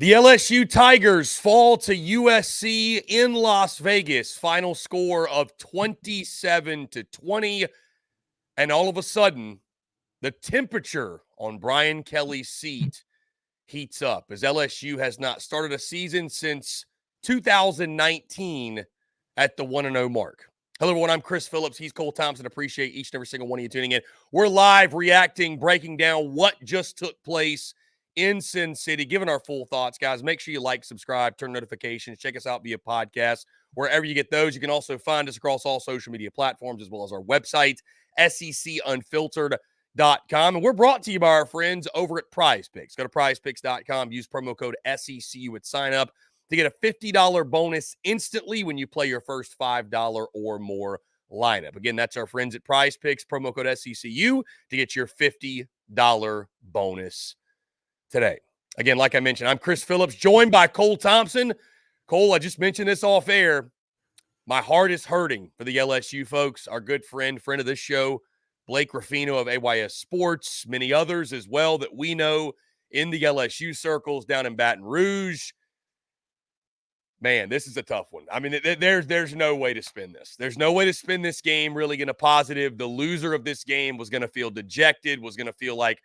The LSU Tigers fall to USC in Las Vegas. Final score of 27-20. And all of a sudden, the temperature on Brian Kelly's seat heats up as LSU has not started a season since 2019 at the 1-0 mark. Hello, everyone. I'm Chris Phillips. He's Cole Thompson. Appreciate each and every single one of you tuning in. We're live reacting, breaking down what just took place in Sin City, giving our full thoughts, guys. Make sure you like, subscribe, turn notifications. Check us out via podcast, wherever you get those. You can also find us across all social media platforms, as well as our website, SECUnfiltered.com. And we're brought to you by our friends over at Prize Picks. Go to prizepicks.com. Use promo code SECU at sign up to get a $50 bonus instantly when you play your first $5 or more lineup. Again, that's our friends at Prize Picks. Promo code SECU to get your $50 bonus today. Again, like I mentioned, I'm Chris Phillips, joined by Cole Thompson. Cole, I just mentioned this off air. My heart is hurting for the LSU folks. Our good friend of this show, Blake Ruffino of AYS Sports, many others as well that we know in the LSU circles down in Baton Rouge. Man, this is a tough one. I mean, there's no way to spin this. There's no way to spin this game really in a positive. The loser of this game was going to feel dejected, was going to feel like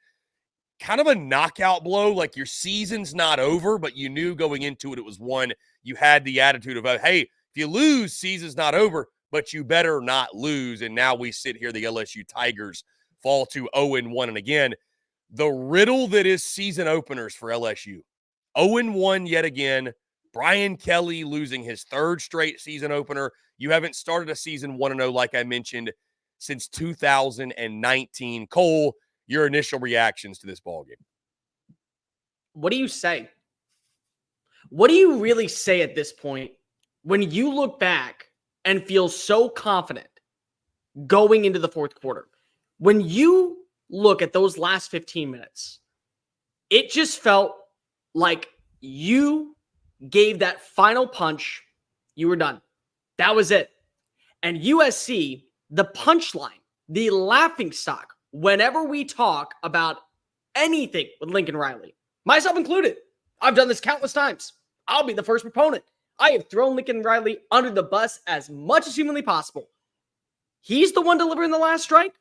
kind of a knockout blow, like your season's not over, but you knew going into it, it was one. You had the attitude of, hey, if you lose, season's not over, but you better not lose. And now we sit here, the LSU Tigers fall to 0-1. And again, the riddle that is season openers for LSU. 0-1 yet again. Brian Kelly losing his third straight season opener. You haven't started a season 1-0, like I mentioned, since 2019. Cole, your initial reactions to this ballgame. What do you say? What do you really say at this point when you look back and feel so confident going into the fourth quarter? When you look at those last 15 minutes, it just felt like you gave that final punch. You were done. That was it. And USC, the punchline, the laughingstock, whenever we talk about anything with Lincoln Riley, myself included, I've done this countless times. I'll be the first proponent. I have thrown Lincoln Riley under the bus as much as humanly possible. He's the one delivering the last strike.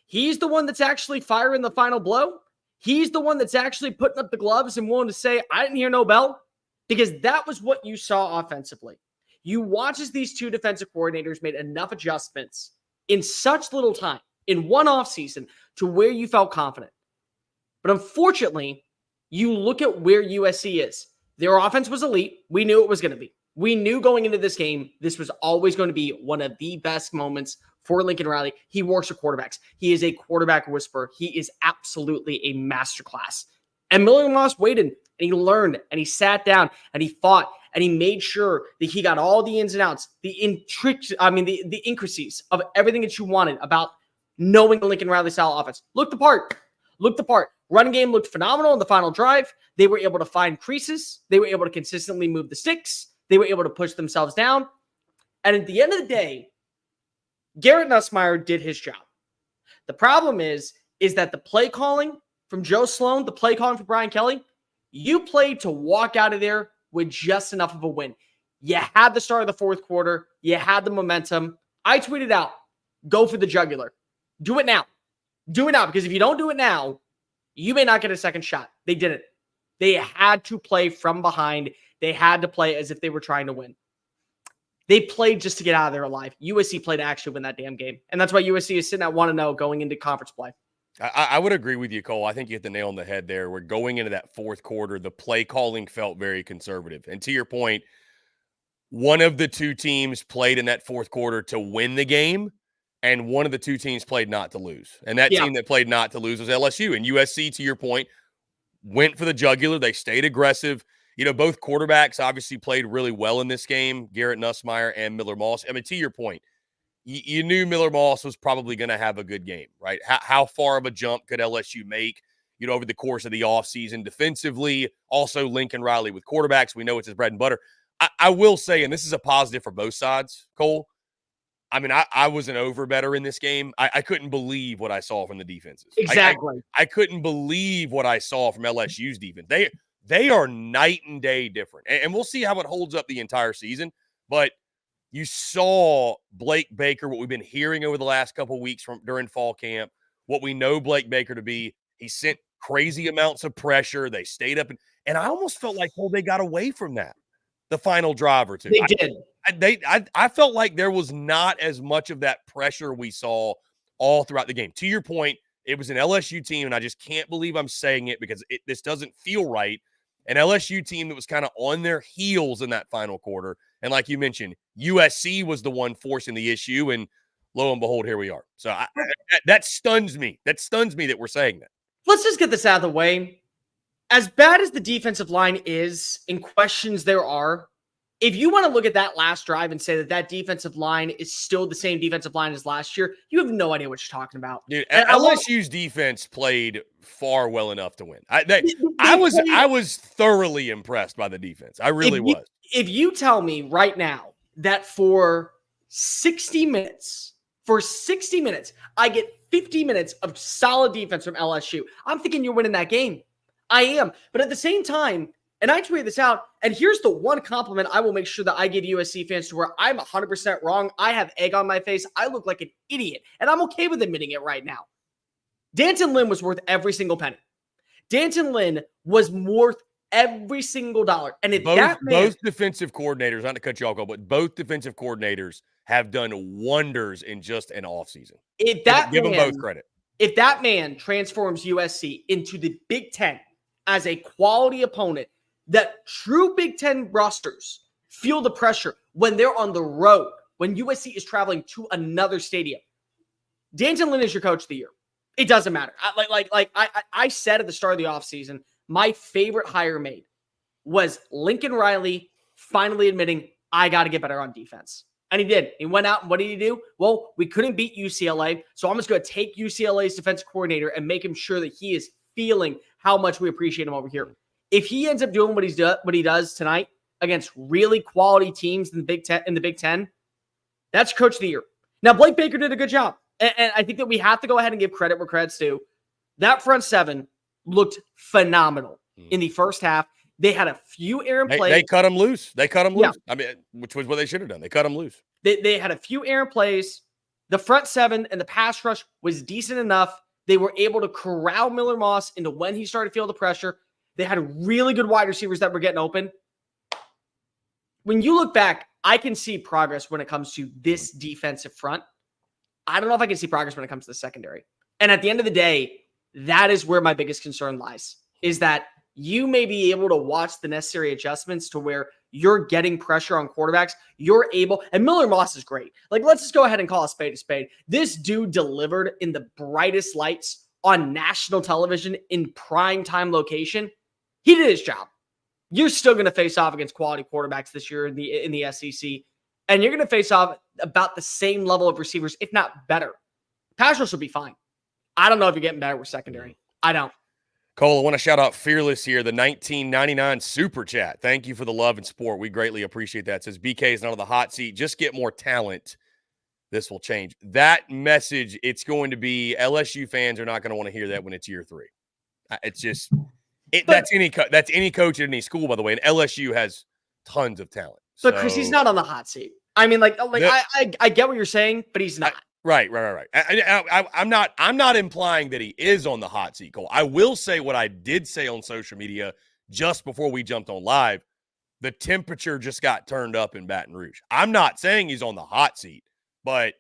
He's the one that's actually firing the final blow. He's the one that's actually putting up the gloves and willing to say, I didn't hear no bell, because that was what you saw offensively. You watch as these two defensive coordinators made enough adjustments in such little time, in one offseason, to where you felt confident. But unfortunately, you look at where USC is. Their offense was elite. We knew it was going to be. We knew going into this game, this was always going to be one of the best moments for Lincoln Riley. He works with quarterbacks. He is a quarterback whisperer. He is absolutely a masterclass. And Miller Moss waited, and he learned, and he sat down, and he fought, and he made sure that he got all the ins and outs, the intricacies of everything that you wanted about knowing the Lincoln Riley style offense. Looked the part. Running game looked phenomenal in the final drive. They were able to find creases. They were able to consistently move the sticks. They were able to push themselves down. And at the end of the day, Garrett Nussmeier did his job. The problem is that the play calling from Joe Sloan, the play calling for Brian Kelly, you played to walk out of there with just enough of a win. You had the start of the fourth quarter. You had the momentum. I tweeted out, go for the jugular. Do it now. Do it now, because if you don't do it now, you may not get a second shot. They didn't. They had to play from behind. They had to play as if they were trying to win. They played just to get out of there alive. USC played to actually win that damn game. And that's why USC is sitting at 1-0 going into conference play. I would agree with you, Cole. I think you hit the nail on the head there. We're going into that fourth quarter. The play calling felt very conservative. And to your point, one of the two teams played in that fourth quarter to win the game, and one of the two teams played not to lose. And that team that played not to lose was LSU. And USC, to your point, went for the jugular. They stayed aggressive. You know, both quarterbacks obviously played really well in this game, Garrett Nussmeier and Miller Moss. I mean, to your point, you knew Miller Moss was probably going to have a good game, right? How far of a jump could LSU make, you know, over the course of the offseason defensively? Also, Lincoln Riley with quarterbacks. We know it's his bread and butter. I will say, and this is a positive for both sides, Cole, I mean, I was an over-better in this game. I couldn't believe what I saw from the defenses. Exactly. I couldn't believe what I saw from LSU's defense. they are night and day different. And we'll see how it holds up the entire season. But you saw Blake Baker, what we've been hearing over the last couple of weeks during fall camp, what we know Blake Baker to be. He sent crazy amounts of pressure. They stayed up. And I almost felt like, well, they got away from that the final drive or two. They did. I felt like there was not as much of that pressure we saw all throughout the game. To your point, it was an LSU team, and I just can't believe I'm saying it because this doesn't feel right. An LSU team that was kind of on their heels in that final quarter. And like you mentioned, USC was the one forcing the issue, and lo and behold, here we are. So that stuns me. That stuns me that we're saying that. Let's just get this out of the way. As bad as the defensive line is and questions there are, if you want to look at that last drive and say that defensive line is still the same defensive line as last year, you have no idea what you're talking about. Dude, LSU's defense played far well enough to win. I was thoroughly impressed by the defense. I really was. If you tell me right now that for 60 minutes, I get 50 minutes of solid defense from LSU, I'm thinking you're winning that game. I am. But at the same time, and I tweeted this out, and here's the one compliment I will make sure that I give USC fans to where I'm 100% wrong. I have egg on my face. I look like an idiot, and I'm okay with admitting it right now. Danton Lynn was worth every single penny. Danton Lynn was worth every single dollar. And if both defensive coordinators, not to cut you off, but both defensive coordinators have done wonders in just an offseason. Give them both credit. If that man transforms USC into the Big Ten as a quality opponent, that true Big Ten rosters feel the pressure when they're on the road, when USC is traveling to another stadium. Danton Lynn is your coach of the year. It doesn't matter. I said at the start of the offseason, my favorite hire made was Lincoln Riley finally admitting, I got to get better on defense. And he did. He went out, and what did he do? Well, we couldn't beat UCLA, so I'm just going to take UCLA's defensive coordinator and make him sure that he is feeling how much we appreciate him over here. If he ends up doing what he does tonight against really quality teams in the Big Ten, that's coach of the year. Now, Blake Baker did a good job, and I think that we have to go ahead and give credit where credit's due. That front seven looked phenomenal in the first half. They had a few errant plays. They cut him loose. Yeah. I mean, which was what they should have done. They cut him loose. They had a few errant plays. The front seven and the pass rush was decent enough. They were able to corral Miller Moss into when he started to feel the pressure. They had really good wide receivers that were getting open. When you look back, I can see progress when it comes to this defensive front. I don't know if I can see progress when it comes to the secondary. And at the end of the day, that is where my biggest concern lies, is that you may be able to watch the necessary adjustments to where you're getting pressure on quarterbacks. You're able, and Miller Moss is great. Like, let's just go ahead and call a spade a spade. This dude delivered in the brightest lights on national television in prime time location. He did his job. You're still going to face off against quality quarterbacks this year in the SEC, and you're going to face off about the same level of receivers, if not better. Pass rush will be fine. I don't know if you're getting better with secondary. I don't. Cole, I want to shout out Fearless here, the 1999 Super Chat. Thank you for the love and support. We greatly appreciate that. It says, BK is not on the hot seat. Just get more talent. This will change. That message, it's going to be LSU fans are not going to want to hear that when it's year 3. It's just that's any coach at any school, by the way. And LSU has tons of talent. But Chris, he's not on the hot seat. I mean, I get what you're saying, but he's not. Right. I'm not implying that he is on the hot seat, Cole. I will say what I did say on social media just before we jumped on live. The temperature just got turned up in Baton Rouge. I'm not saying he's on the hot seat, but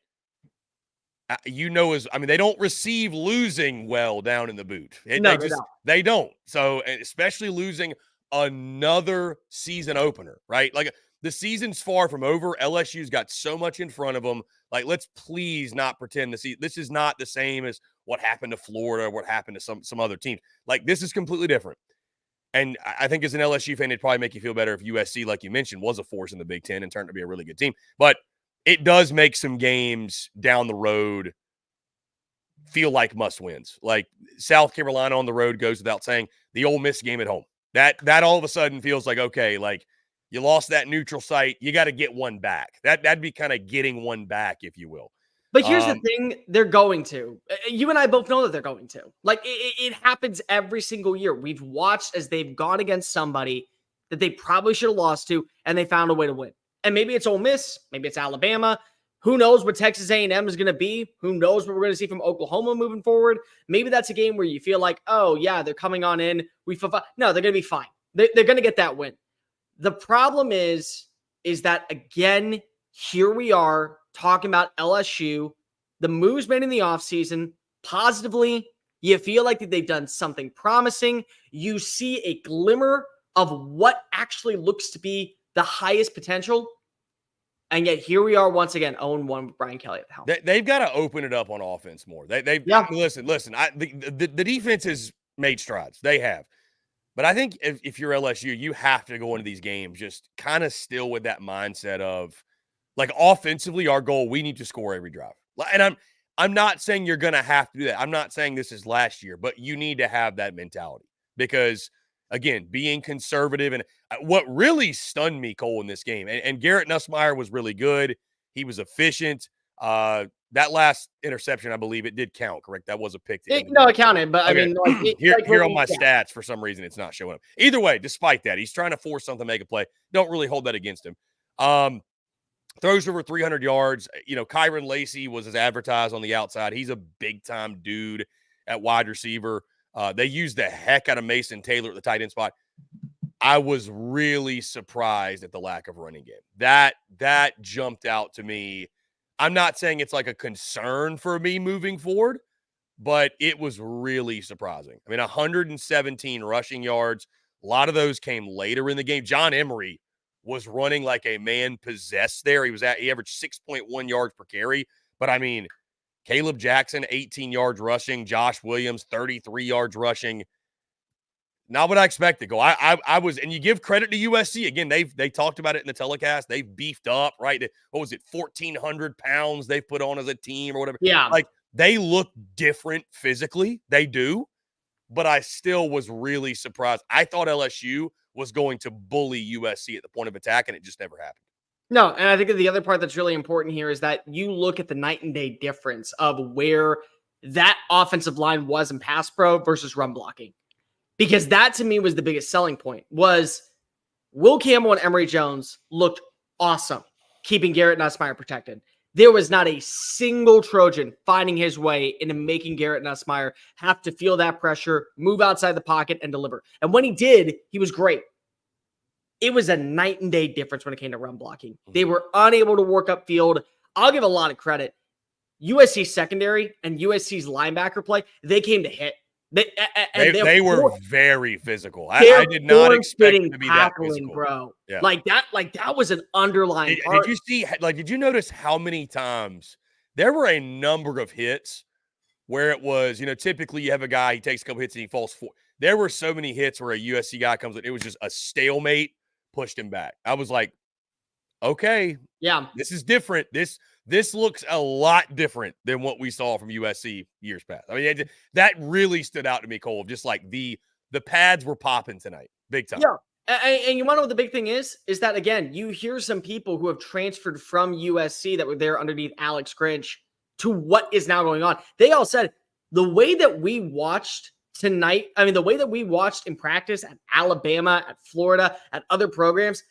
they don't receive losing well down in the boot. They don't. So, especially losing another season opener, right? Like, the season's far from over. LSU's got so much in front of them. Like, let's please not pretend this is not the same as what happened to Florida or what happened to some other teams. Like, this is completely different. And I think as an LSU fan, it'd probably make you feel better if USC, like you mentioned, was a force in the Big Ten and turned to be a really good team. But it does make some games down the road feel like must-wins. Like, South Carolina on the road goes without saying. The Ole Miss game at home. That all of a sudden feels like, okay, like, you lost that neutral site. You got to get one back. That'd be kind of getting one back, if you will. But here's the thing, they're going to. You and I both know that they're going to. Like, it happens every single year. We've watched as they've gone against somebody that they probably should have lost to, and they found a way to win. And maybe it's Ole Miss, maybe it's Alabama. Who knows what Texas A&M is going to be? Who knows what we're going to see from Oklahoma moving forward? Maybe that's a game where you feel like, oh, yeah, they're coming on in. No, they're going to be fine. They're going to get that win. The problem is that, again, here we are talking about LSU, the moves made in the offseason, positively. You feel like that they've done something promising. You see a glimmer of what actually looks to be the highest potential. And yet here we are once again, 0-1 with Brian Kelly at the helm. They've got to open it up on offense more. They've listen. The defense has made strides. They have. But I think if you're LSU, you have to go into these games just kind of still with that mindset of, like, offensively, our goal, we need to score every drive. And I'm not saying you're going to have to do that. I'm not saying this is last year, but you need to have that mentality because, again, being conservative. And what really stunned me, Cole, in this game, and Garrett Nussmeier was really good. He was efficient. That last interception, I believe it did count, correct? That was a pick. It counted, but okay. I mean, like, here on my stats, for some reason, it's not showing up. Either way, despite that, he's trying to force something to make a play. Don't really hold that against him. Throws over 300 yards. You know, Kyron Lacey was as advertised on the outside. He's a big-time dude at wide receiver. They used the heck out of Mason Taylor at the tight end spot. I was really surprised at the lack of running game. That jumped out to me. I'm not saying it's like a concern for me moving forward, but it was really surprising. I mean, 117 rushing yards. A lot of those came later in the game. John Emery was running like a man possessed there. He averaged 6.1 yards per carry. But I mean, Caleb Jackson, 18 yards rushing. Josh Williams, 33 yards rushing. Not what I expected. I was, and you give credit to USC. Again, they talked about it in the telecast. They've beefed up, right? What was it, 1,400 pounds they've put on as a team or whatever. Yeah. Like, they look different physically. They do. But I still was really surprised. I thought LSU was going to bully USC at the point of attack, and it just never happened. No, and I think the other part that's really important here is that you look at the night and day difference of where that offensive line was in pass pro versus run blocking. Because that, to me, was the biggest selling point, was Will Campbell and Emory Jones looked awesome, keeping Garrett Nussmeier protected. There was not a single Trojan finding his way into making Garrett Nussmeier have to feel that pressure, move outside the pocket, and deliver. And when he did, he was great. It was a night and day difference when it came to run blocking. They were unable to work upfield. I'll give a lot of credit. USC secondary and USC's linebacker play, they came to hit. They were very physical. I did not expect it to be that physical, bro. Yeah. Like that was an underlying part. Did you notice how many times there were a number of hits where it was, typically you have a guy, he takes a couple hits and he falls forward. There were so many hits where a USC guy comes in, it was just a stalemate, pushed him back. I was like, okay, yeah, this is different. This looks a lot different than what we saw from USC years past. I mean, that really stood out to me, Cole. Just like the pads were popping tonight, big time. Yeah, and you want to know what the big thing is that, again, you hear some people who have transferred from USC that were there underneath Alex Grinch to what is now going on. They all said the way that we watched tonight, I mean, the way that we watched in practice at Alabama, at Florida, at other programs,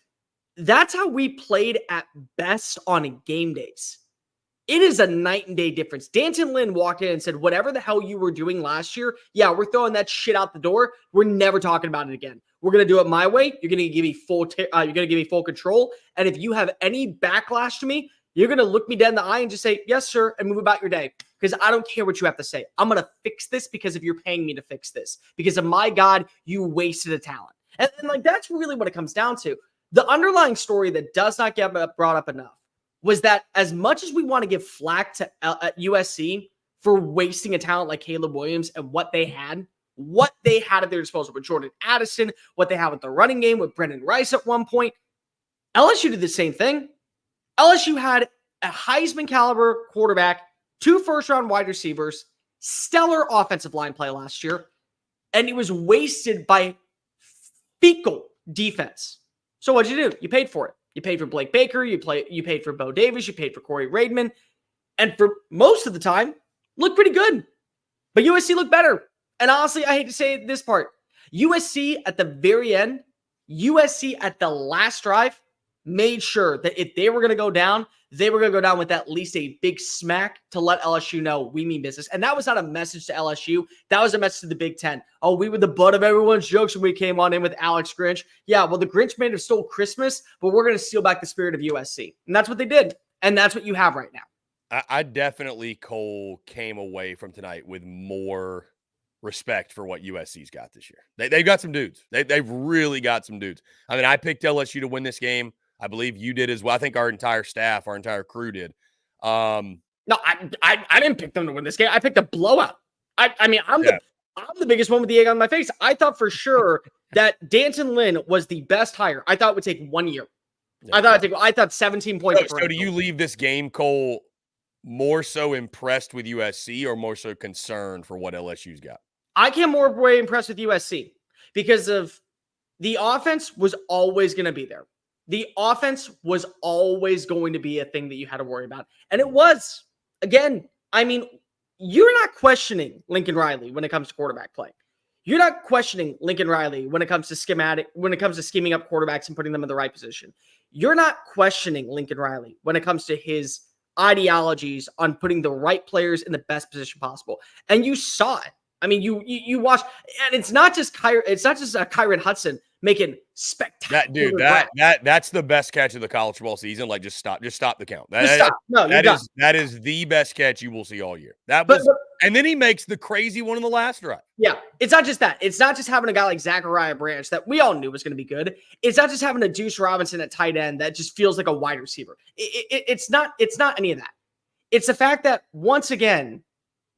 that's how we played at best on game days. It is a night and day difference. Danton Lynn walked in and said, whatever the hell you were doing last year, yeah, we're throwing that shit out the door. We're never talking about it again. We're going to do it my way. You're going to give me full control. And if you have any backlash to me, you're going to look me dead in the eye and just say, yes, sir, and move about your day. Because I don't care what you have to say. I'm going to fix this because if you're paying me to fix this. Because of my God, you wasted a talent. And like, that's really what it comes down to. The underlying story that does not get brought up enough was that as much as we want to give flack to USC for wasting a talent like Caleb Williams and what they had at their disposal with Jordan Addison, what they have with the running game with Brendan Rice at one point, LSU did the same thing. LSU had a Heisman caliber quarterback, 2 first-round wide receivers, stellar offensive line play last year, and it was wasted by fecal defense. So what'd you do? You paid for it. You paid for Blake Baker. You paid for Bo Davis. You paid for Corey Raidman. and for most of the time, looked pretty good. But USC looked better. And honestly, I hate to say this part. USC at the very end, USC at the last drive made sure that if they were going to go down, they were going to go down with at least a big smack to let LSU know we mean business. And that was not a message to LSU. That was a message to the Big Ten. Oh, we were the butt of everyone's jokes when we came on in with Alex Grinch. Yeah, well, the Grinch may have stole Christmas, but we're going to steal back the spirit of USC. And that's what they did. And that's what you have right now. I definitely, Cole, came away from tonight with more respect for what USC's got this year. They've got some dudes. They've really got some dudes. I mean, I picked LSU to win this game. I believe you did as well. I think our entire staff, our entire crew did. No, I didn't pick them to win this game. I picked a blowout. I mean, I'm the biggest one with the egg on my face. I thought for sure that Danton Lynn was the best hire. I thought it would take 1 year. Yeah. I thought 17 points. So do you leave this game, Cole, more so impressed with USC or more so concerned for what LSU's got? I came more way impressed with USC because of the offense was always going to be there. The offense was always going to be a thing that you had to worry about. And it was. Again, I mean, you're not questioning Lincoln Riley when it comes to quarterback play. You're not questioning Lincoln Riley when it comes to scheming up quarterbacks and putting them in the right position. You're not questioning Lincoln Riley when it comes to his ideologies on putting the right players in the best position possible. And you saw it. I mean, you watch, and it's not just Kyron Hudson making spectacular. That's the best catch of the college football season. Like, just stop the count. That is the best catch you will see all year. And then he makes the crazy one in the last drive. Yeah, it's not just that. It's not just having a guy like Zachariah Branch that we all knew was going to be good. It's not just having a Deuce Robinson at tight end that just feels like a wide receiver. It's not any of that. It's the fact that once again,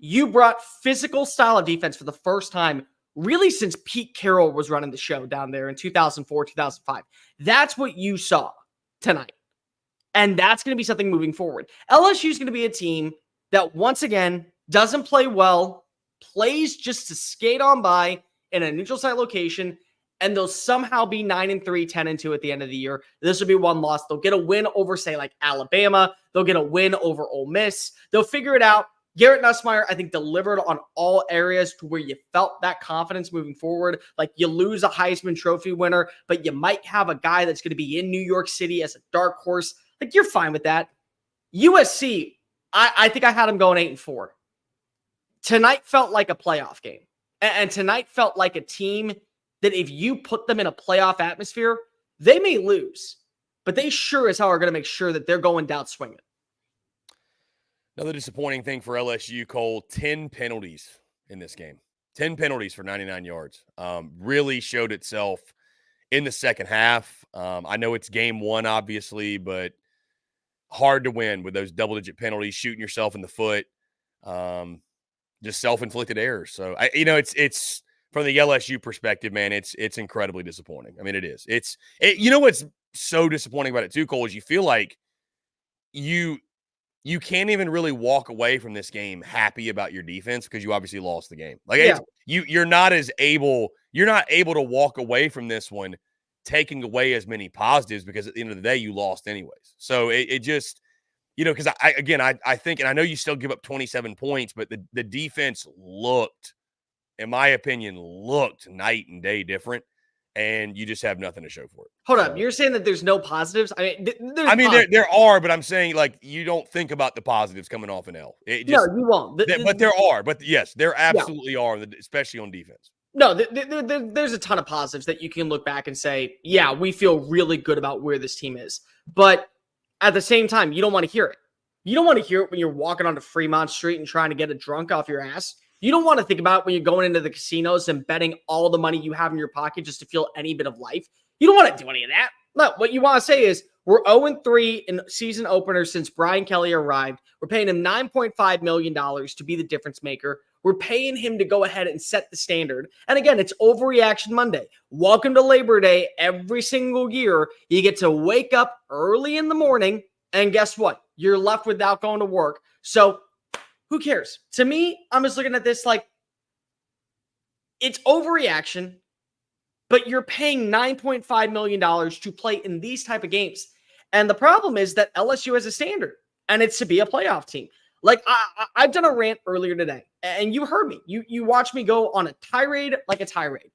you brought physical style of defense for the first time really since Pete Carroll was running the show down there in 2004, 2005. That's what you saw tonight. And that's going to be something moving forward. LSU is going to be a team that once again doesn't play well, plays just to skate on by in a neutral site location, and they'll somehow be 9-3, 10-2 at the end of the year. This will be one loss. They'll get a win over, say, like Alabama. They'll get a win over Ole Miss. They'll figure it out. Garrett Nussmeier, I think, delivered on all areas to where you felt that confidence moving forward. Like, you lose a Heisman Trophy winner, but you might have a guy that's going to be in New York City as a dark horse. Like, you're fine with that. USC, I think I had them going 8-4. Tonight felt like a playoff game. And tonight felt like a team that if you put them in a playoff atmosphere, they may lose. But they sure as hell are going to make sure that they're going down swinging. Another disappointing thing for LSU, Cole, 10 penalties in this game. 10 penalties for 99 yards. Really showed itself in the second half. I know it's game one, obviously, but hard to win with those double-digit penalties, shooting yourself in the foot, just self-inflicted errors. So, it's from the LSU perspective, man, it's incredibly disappointing. I mean, it is. You know what's so disappointing about it too, Cole, is you feel like you can't even really walk away from this game happy about your defense because you obviously lost the game. Like, you're not able to walk away from this one taking away as many positives because at the end of the day, you lost anyways. So it just, because I think, and I know you still give up 27 points, but the defense looked, in my opinion, night and day different. And you just have nothing to show for it. Hold up. You're saying that there's no positives? There are, but I'm saying, like, you don't think about the positives coming off an L. No, you won't. But there are. But, yes, there absolutely are, especially on defense. No, there's a ton of positives that you can look back and say, yeah, we feel really good about where this team is. But at the same time, you don't want to hear it. You don't want to hear it when you're walking onto Fremont Street and trying to get a drunk off your ass. You don't want to think about it when you're going into the casinos and betting all the money you have in your pocket just to feel any bit of life. You don't want to do any of that. No, what you want to say is we're 0-3 in season opener since Brian Kelly arrived. We're paying him $9.5 million to be the difference maker. We're paying him to go ahead and set the standard. And again, it's Overreaction Monday. Welcome to Labor Day. Every single year, you get to wake up early in the morning, and guess what? You're left without going to work. So who cares? To me, I'm just looking at this like it's overreaction, but you're paying $9.5 million to play in these type of games. And the problem is that LSU has a standard, and it's to be a playoff team. Like I've done a rant earlier today, and you heard me. You watched me go on a tirade like a tirade.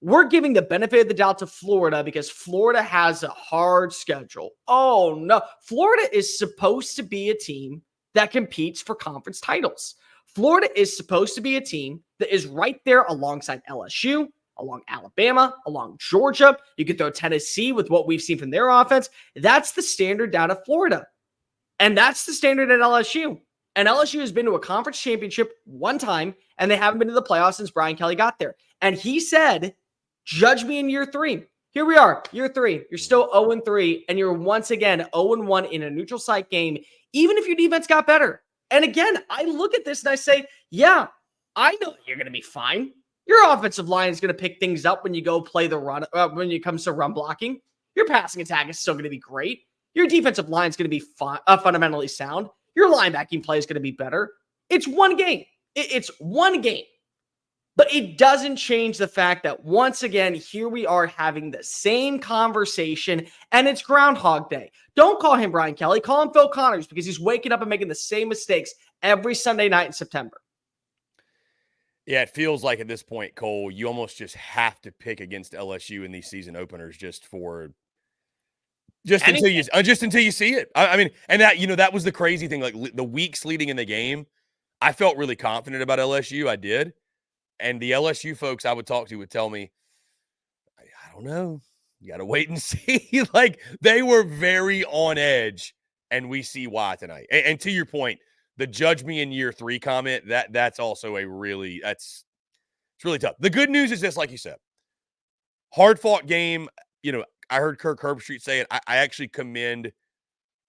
We're giving the benefit of the doubt to Florida because Florida has a hard schedule. Oh no, Florida is supposed to be a team that competes for conference titles. Florida is supposed to be a team that is right there alongside LSU, along Alabama, along Georgia. You could throw Tennessee with what we've seen from their offense. That's the standard down at Florida. And that's the standard at LSU. And LSU has been to a conference championship one time, and they haven't been to the playoffs since Brian Kelly got there. And he said, judge me in year 3. Here we are, year 3. You're still 0-3, and you're once again 0-1 in a neutral site game, even if your defense got better. And again, I look at this and I say, yeah, I know you're going to be fine. Your offensive line is going to pick things up when you go play the run, when it comes to run blocking. Your passing attack is still going to be great. Your defensive line is going to be fundamentally sound. Your linebacking play is going to be better. It's one game. It's one game. But it doesn't change the fact that once again, here we are having the same conversation, and it's Groundhog Day. Don't call him Brian Kelly. Call him Phil Connors, because he's waking up and making the same mistakes every Sunday night in September. Yeah, it feels like at this point, Cole, you almost just have to pick against LSU in these season openers just until you see it. I mean, and that was the crazy thing. Like the weeks leading in the game, I felt really confident about LSU. I did. And the LSU folks I would talk to would tell me, I don't know. You got to wait and see. Like, they were very on edge, and we see why tonight. And to your point, the judge me in year 3 comment, that's also it's really tough. The good news is this, like you said, hard-fought game. I heard Kirk Herbstreit say it. I actually commend,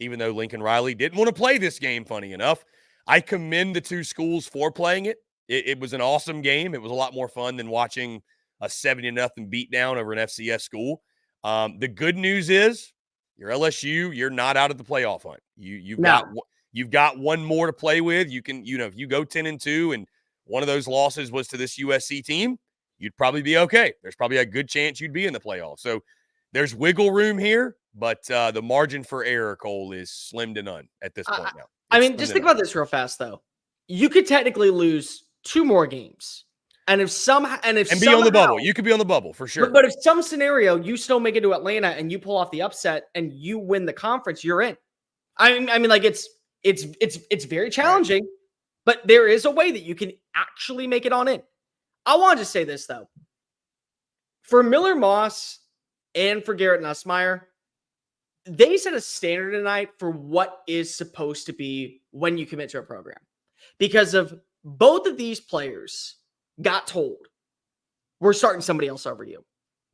even though Lincoln Riley didn't want to play this game, funny enough, I commend the two schools for playing it. It was an awesome game. It was a lot more fun than watching a 70-0 beatdown over an FCS school. The good news is you're LSU. You're not out of the playoff hunt. You've got one more to play with. You can, if you go 10-2 and one of those losses was to this USC team, you'd probably be okay. There's probably a good chance you'd be in the playoffs. So there's wiggle room here, but the margin for error, Cole, is slim to none at this point now. I mean, just think about this real fast, though. You could technically lose 2 more games. And be on the bubble. You could be on the bubble for sure. But if some scenario you still make it to Atlanta and you pull off the upset and you win the conference, you're in. I mean, like it's very challenging, but there is a way that you can actually make it on in. I want to just say this though. For Miller Moss and for Garrett Nussmeier, they set a standard tonight for what is supposed to be when you commit to a program. Because of both of these players got told, we're starting somebody else over you.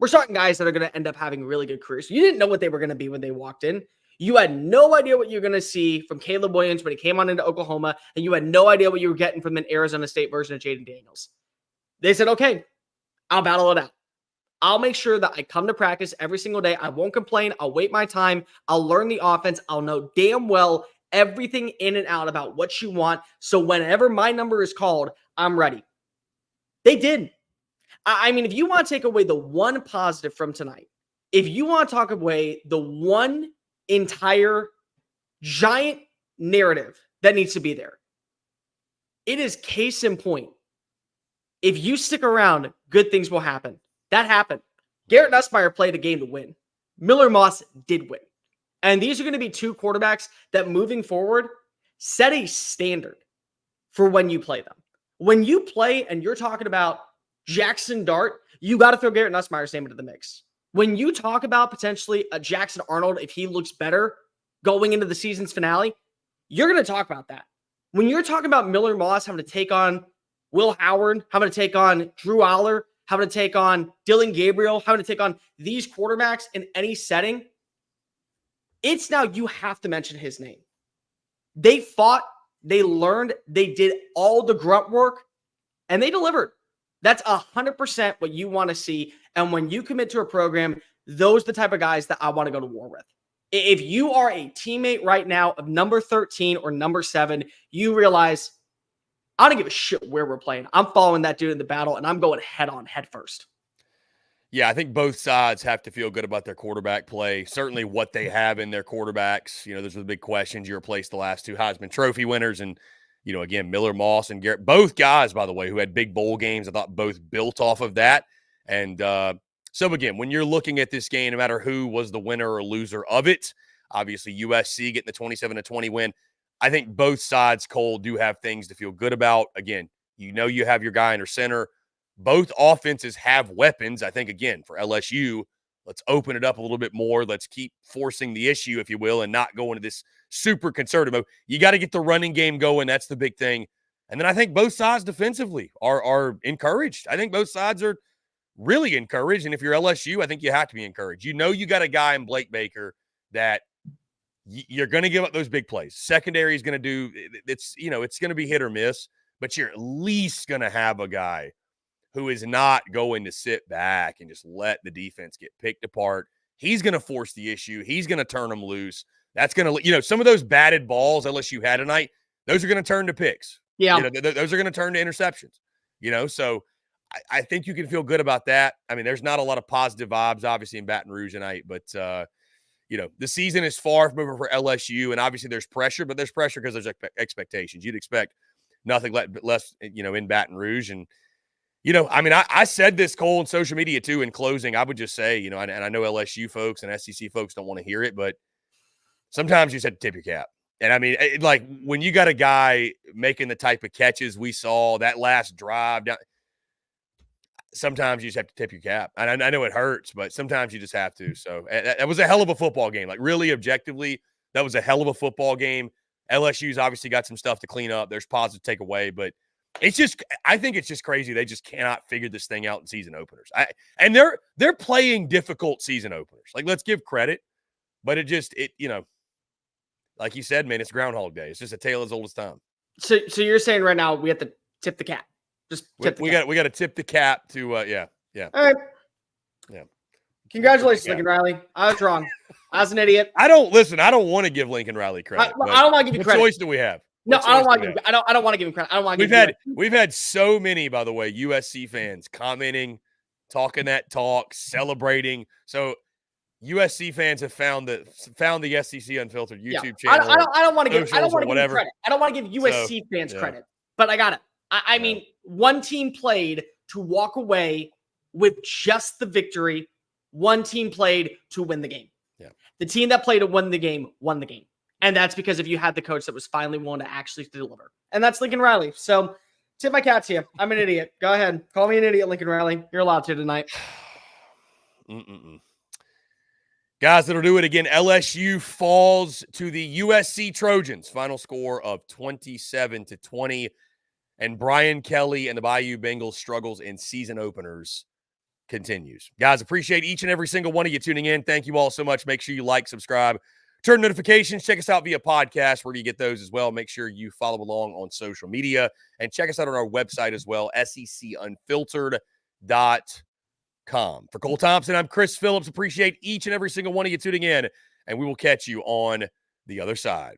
We're starting guys that are going to end up having really good careers. You didn't know what they were going to be when they walked in. You had no idea what you're going to see from Caleb Williams when he came on into Oklahoma, and you had no idea what you were getting from an Arizona State version of Jaden Daniels. They said, okay, I'll battle it out. I'll make sure that I come to practice every single day. I won't complain. I'll wait my time. I'll learn the offense. I'll know damn well everything in and out about what you want. So whenever my number is called, I'm ready. They did. I mean, if you want to take away the one positive from tonight, if you want to talk away the one entire giant narrative that needs to be there, it is case in point. If you stick around, good things will happen. That happened. Garrett Nussmeier played a game to win. Miller Moss did win. And these are going to be 2 quarterbacks that moving forward set a standard for when you play them. When you play and you're talking about Jackson Dart, you got to throw Garrett Nussmeier's name into the mix. When you talk about potentially a Jackson Arnold, if he looks better going into the season's finale, you're going to talk about that. When you're talking about Miller Moss having to take on Will Howard, having to take on Drew Aller, having to take on Dylan Gabriel, having to take on these quarterbacks in any setting, it's now you have to mention his name. They fought, they learned, they did all the grunt work, and they delivered. That's 100% what you want to see. And when you commit to a program, those are the type of guys that I want to go to war with. If you are a teammate right now of number 13 or number 7, you realize, I don't give a shit where we're playing. I'm following that dude in the battle, and I'm going head on, head first. Yeah, I think both sides have to feel good about their quarterback play. Certainly what they have in their quarterbacks. Those are the big questions. You replaced the last 2 Heisman Trophy winners and, again, Miller Moss and Garrett. Both guys, by the way, who had big bowl games. I thought both built off of that. And so, again, when you're looking at this game, no matter who was the winner or loser of it, obviously USC getting the 27-20 win. I think both sides, Cole, do have things to feel good about. Again, you have your guy under center. Both offenses have weapons. I think, again, for LSU, let's open it up a little bit more. Let's keep forcing the issue, if you will, and not go into this super conservative mode. You got to get the running game going. That's the big thing. And then I think both sides defensively are encouraged. I think both sides are really encouraged. And if you're LSU, I think you have to be encouraged. You got a guy in Blake Baker that you're going to give up those big plays. Secondary is going to do – it's going to be hit or miss, but you're at least going to have a guy who is not going to sit back and just let the defense get picked apart. He's going to force the issue. He's going to turn them loose. That's going to, some of those batted balls LSU had tonight, those are going to turn to picks. Yeah. Those are going to turn to interceptions, so I think you can feel good about that. I mean, there's not a lot of positive vibes, obviously, in Baton Rouge tonight, but, the season is far from over for LSU, and obviously there's pressure, but there's pressure because there's expectations. You'd expect nothing less, in Baton Rouge. And, I said this, Cole, on social media, too, in closing. I would just say, and I know LSU folks and SEC folks don't want to hear it, but sometimes you just have to tip your cap. And, I mean, when you got a guy making the type of catches we saw, that last drive down, sometimes you just have to tip your cap. And I know it hurts, but sometimes you just have to. So, that was a hell of a football game. Really objectively, that was a hell of a football game. LSU's obviously got some stuff to clean up. There's positive takeaway, but I think it's just crazy. They just cannot figure this thing out in season openers. And they're playing difficult season openers. Let's give credit, but like you said, man, it's Groundhog Day. It's just a tale as old as time. So you're saying right now we have to tip the cap? Just tip we got to tip the cap to yeah. All right. Yeah. Congratulations, Lincoln Riley. I was wrong. I was an idiot. I don't want to give Lincoln Riley credit. I don't want to give you credit. What choice do we have? No, I don't want to give. I don't want to give him credit. I don't want to. We've had so many, by the way, USC fans commenting, talking that talk, celebrating. So USC fans have found the SEC Unfiltered YouTube channel. I don't want to give. I don't want to give whatever. credit. I don't want to give USC fans credit. But I got it. I mean, one team played to walk away with just the victory. One team played to win the game. Yeah. The team that played to win the game won the game. And that's because if you had the coach that was finally willing to actually deliver. And that's Lincoln Riley. So tip my cap to you. I'm an idiot. Go ahead. Call me an idiot, Lincoln Riley. You're allowed to tonight. Guys, that'll do it again. LSU falls to the USC Trojans. Final score of 27-20. And Brian Kelly and the Bayou Bengals struggles in season openers continues. Guys, appreciate each and every single one of you tuning in. Thank you all so much. Make sure you like, subscribe, turn notifications. Check us out via podcast where you get those as well. Make sure you follow along on social media and check us out on our website as well, secunfiltered.com. For Cole Thompson, I'm Chris Phillips. Appreciate each and every single one of you tuning in, and we will catch you on the other side.